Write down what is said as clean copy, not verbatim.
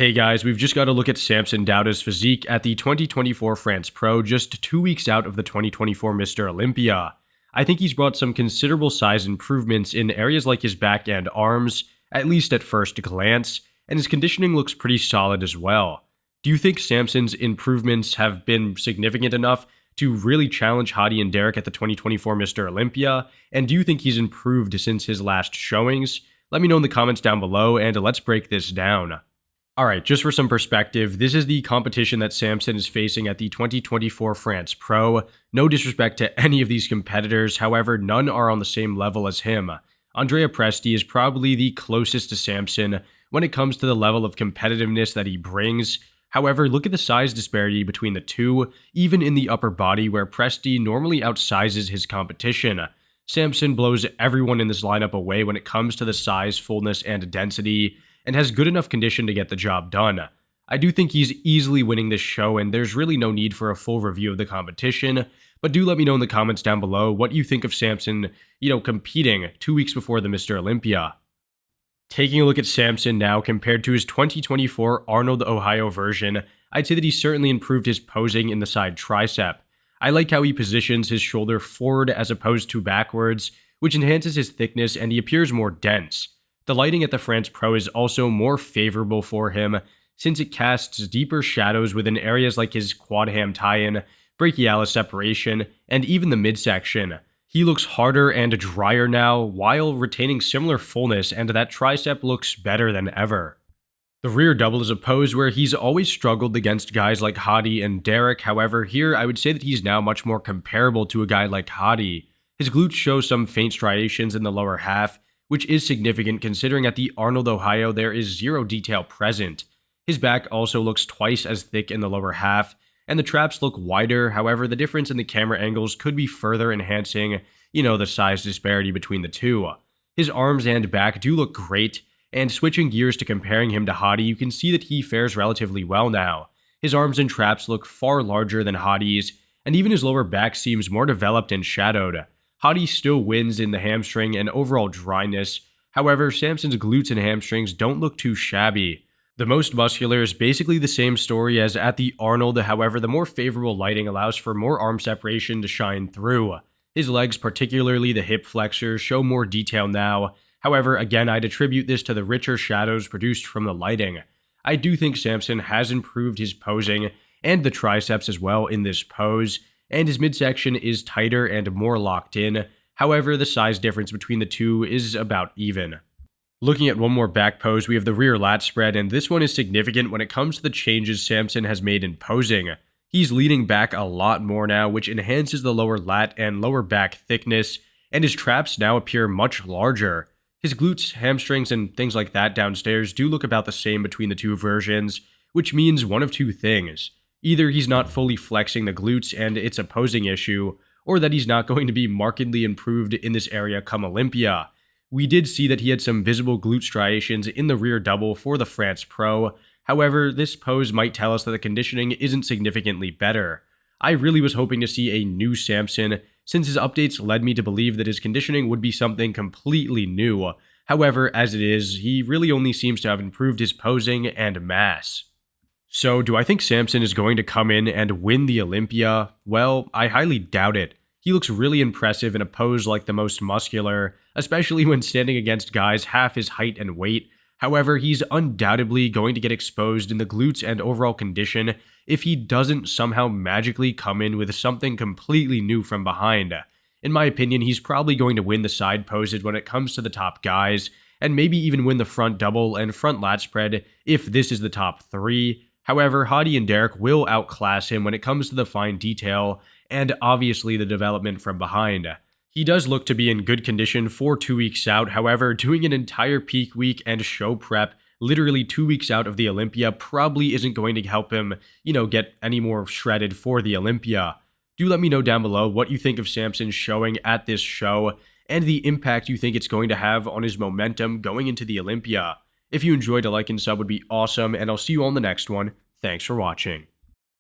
Hey guys, we've just got to look at Samson Dauda's physique at the 2024 France Pro, just 2 weeks out of the 2024 Mr. Olympia. I think he's brought some considerable size improvements in areas like his back and arms, at least at first glance, and his conditioning looks pretty solid as well. Do you think Samson's improvements have been significant enough to really challenge Hadi and Derek at the 2024 Mr. Olympia? And do you think he's improved since his last showings? Let me know in the comments down below, and let's break this down. Alright, just for some perspective, this is the competition that Samson is facing at the 2024 France Pro. No disrespect to any of these competitors, however, none are on the same level as him. Andrea Presti is probably the closest to Samson when it comes to the level of competitiveness that he brings. However, look at the size disparity between the two, even in the upper body where Presti normally outsizes his competition. Samson blows everyone in this lineup away when it comes to the size, fullness, and density, and has good enough condition to get the job done. I do think he's easily winning this show, and there's really no need for a full review of the competition, but do let me know in the comments down below what you think of Samson, competing 2 weeks before the Mr. Olympia. Taking a look at Samson now compared to his 2024 Arnold, Ohio version, I'd say that he's certainly improved his posing in the side tricep. I like how he positions his shoulder forward as opposed to backwards, which enhances his thickness and he appears more dense. The lighting at the France Pro is also more favorable for him, since it casts deeper shadows within areas like his quad ham tie-in, brachialis separation, and even the midsection. He looks harder and drier now, while retaining similar fullness, and that tricep looks better than ever. The rear double is a pose where he's always struggled against guys like Hadi and Derek, however here I would say that he's now much more comparable to a guy like Hadi. His glutes show some faint striations in the lower half, which is significant considering at the Arnold, Ohio there is zero detail present. His back also looks twice as thick in the lower half, and the traps look wider, however the difference in the camera angles could be further enhancing, the size disparity between the two. His arms and back do look great, and switching gears to comparing him to Hadi, you can see that he fares relatively well now. His arms and traps look far larger than Hadi's, and even his lower back seems more developed and shadowed. Hadi still wins in the hamstring and overall dryness, however Samson's glutes and hamstrings don't look too shabby. The most muscular is basically the same story as at the Arnold, however the more favorable lighting allows for more arm separation to shine through. His legs, particularly the hip flexors, show more detail now, however again I'd attribute this to the richer shadows produced from the lighting. I do think Samson has improved his posing, and the triceps as well in this pose, and his midsection is tighter and more locked in, however the size difference between the two is about even. Looking at one more back pose, we have the rear lat spread, and this one is significant when it comes to the changes Samson has made in posing. He's leaning back a lot more now, which enhances the lower lat and lower back thickness, and his traps now appear much larger. His glutes, hamstrings, and things like that downstairs do look about the same between the two versions, which means one of two things. Either he's not fully flexing the glutes and it's a posing issue, or that he's not going to be markedly improved in this area come Olympia. We did see that he had some visible glute striations in the rear double for the France Pro, however this pose might tell us that the conditioning isn't significantly better. I really was hoping to see a new Samson, since his updates led me to believe that his conditioning would be something completely new. However, as it is, he really only seems to have improved his posing and mass. So, do I think Samson is going to come in and win the Olympia? Well, I highly doubt it. He looks really impressive in a pose like the most muscular, especially when standing against guys half his height and weight. However, he's undoubtedly going to get exposed in the glutes and overall condition if he doesn't somehow magically come in with something completely new from behind. In my opinion, he's probably going to win the side poses when it comes to the top guys, and maybe even win the front double and front lat spread if this is the top three. However, Hadi and Derek will outclass him when it comes to the fine detail, and obviously the development from behind. He does look to be in good condition for 2 weeks out, however, doing an entire peak week and show prep literally 2 weeks out of the Olympia probably isn't going to help him, get any more shredded for the Olympia. Do let me know down below what you think of Samson's showing at this show, and the impact you think it's going to have on his momentum going into the Olympia. If you enjoyed, a like and sub would be awesome, and I'll see you on the next one. Thanks for watching.